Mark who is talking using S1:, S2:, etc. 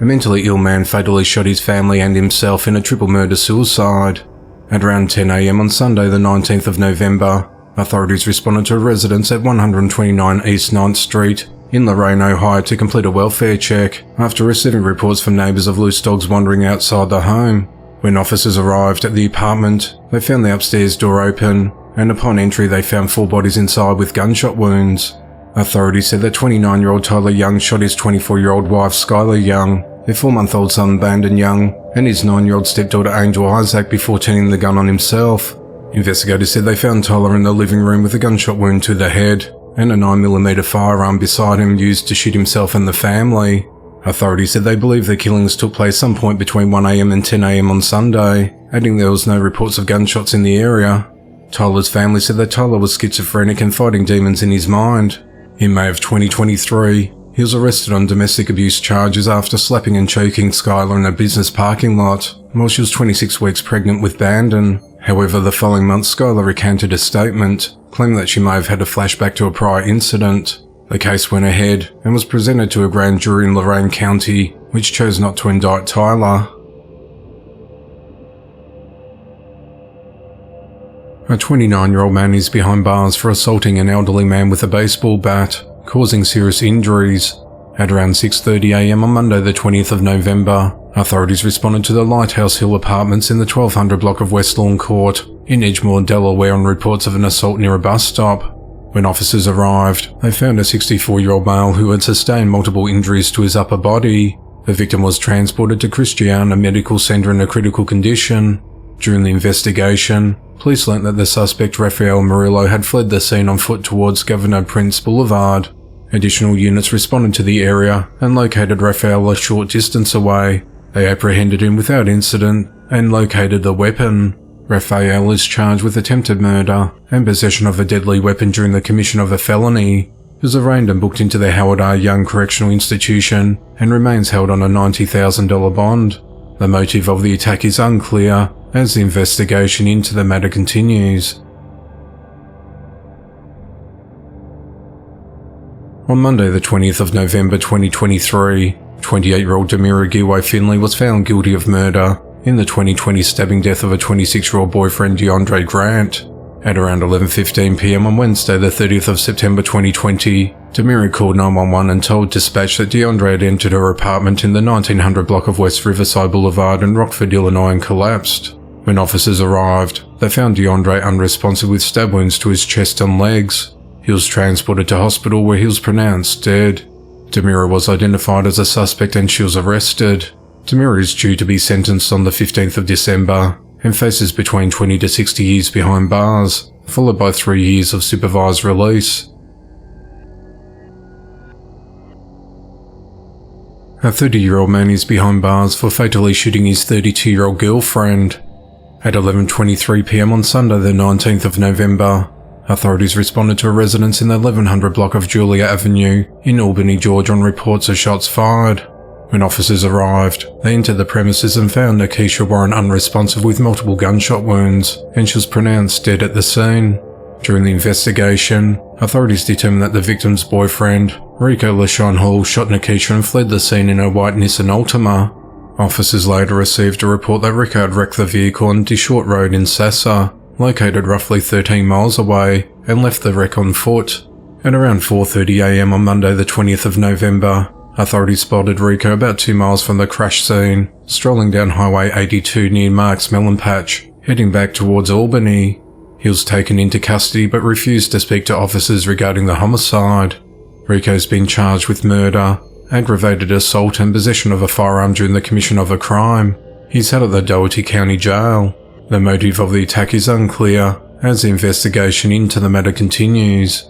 S1: a mentally ill man fatally shot his family and himself in a triple murder-suicide. At around 10 a.m. on Sunday the 19th of November, authorities responded to a residence at 129 East 9th Street in Lorain, Ohio to complete a welfare check after receiving reports from neighbours of loose dogs wandering outside the home. When officers arrived at the apartment, they found the upstairs door open, and upon entry they found 4 bodies inside with gunshot wounds. Authorities said that 29-year-old Tyler Young shot his 24-year-old wife Skylar Young, their 4-month-old son Bandon Young, and his 9-year-old stepdaughter Angel Isaac before turning the gun on himself. Investigators said they found Tyler in the living room with a gunshot wound to the head, and a 9mm firearm beside him used to shoot himself and the family. Authorities said they believe the killings took place some point between 1 a.m. and 10 a.m. on Sunday, adding there was no reports of gunshots in the area. Tyler's family said that Tyler was schizophrenic and fighting demons in his mind. In May of 2023, he was arrested on domestic abuse charges after slapping and choking Skylar in a business parking lot while she was 26 weeks pregnant with Bandon. However, the following month Skylar recanted a statement, claiming that she may have had a flashback to a prior incident. The case went ahead and was presented to a grand jury in Lorain County, which chose not to indict Tyler. A 29-year-old man is behind bars for assaulting an elderly man with a baseball bat, causing serious injuries. At around 6:30 a.m. on Monday the 20th of November, authorities responded to the Lighthouse Hill Apartments in the 1200 block of West Lawn Court in Edgemoor, Delaware on reports of an assault near a bus stop. When officers arrived, they found a 64-year-old male who had sustained multiple injuries to his upper body. The victim was transported to Christiana Medical Center in a critical condition. During the investigation, police learnt that the suspect Rafael Murillo had fled the scene on foot towards Governor Prince Boulevard. Additional units responded to the area and located Rafael a short distance away. They apprehended him without incident and located the weapon. Rafael is charged with attempted murder and possession of a deadly weapon during the commission of a felony. He was arraigned and booked into the Howard R. Young Correctional Institution and remains held on a $90,000 bond. The motive of the attack is unclear as the investigation into the matter continues. On Monday the 20th of November 2023, 28-year-old Demira Giway Finley was found guilty of murder in the 2020 stabbing death of a 26-year-old boyfriend DeAndre Grant. At around 11:15 p.m. on Wednesday the 30th of September 2020, Demira called 911 and told dispatch that DeAndre had entered her apartment in the 1900 block of West Riverside Boulevard in Rockford, Illinois and collapsed. When officers arrived, they found DeAndre unresponsive with stab wounds to his chest and legs. He was transported to hospital where he was pronounced dead. Demira was identified as a suspect and she was arrested. Demira is due to be sentenced on the 15th of December and faces between 20 to 60 years behind bars, followed by 3 years of supervised release. A 30-year-old man is behind bars for fatally shooting his 32-year-old girlfriend. At 11:23 p.m. on Sunday the 19th of November, authorities responded to a residence in the 1100 block of Julia Avenue in Albany, Georgia on reports of shots fired. When officers arrived, they entered the premises and found Akeisha Warren unresponsive with multiple gunshot wounds, and she was pronounced dead at the scene. During the investigation, authorities determined that the victim's boyfriend, Rico LaShawn Hall, shot Akeisha and fled the scene in a white Nissan Altima. Officers later received a report that Rico had wrecked the vehicle on DeShort Road in Sassa, located roughly 13 miles away, and left the wreck on foot. At around 4:30 a.m. on Monday the 20th of November, authorities spotted Rico about 2 miles from the crash scene, strolling down Highway 82 near Mark's Melon Patch, heading back towards Albany. He was taken into custody but refused to speak to officers regarding the homicide. Rico's been charged with murder, aggravated assault and possession of a firearm during the commission of a crime. He's held at the Doherty County Jail. The motive of the attack is unclear as the investigation into the matter continues.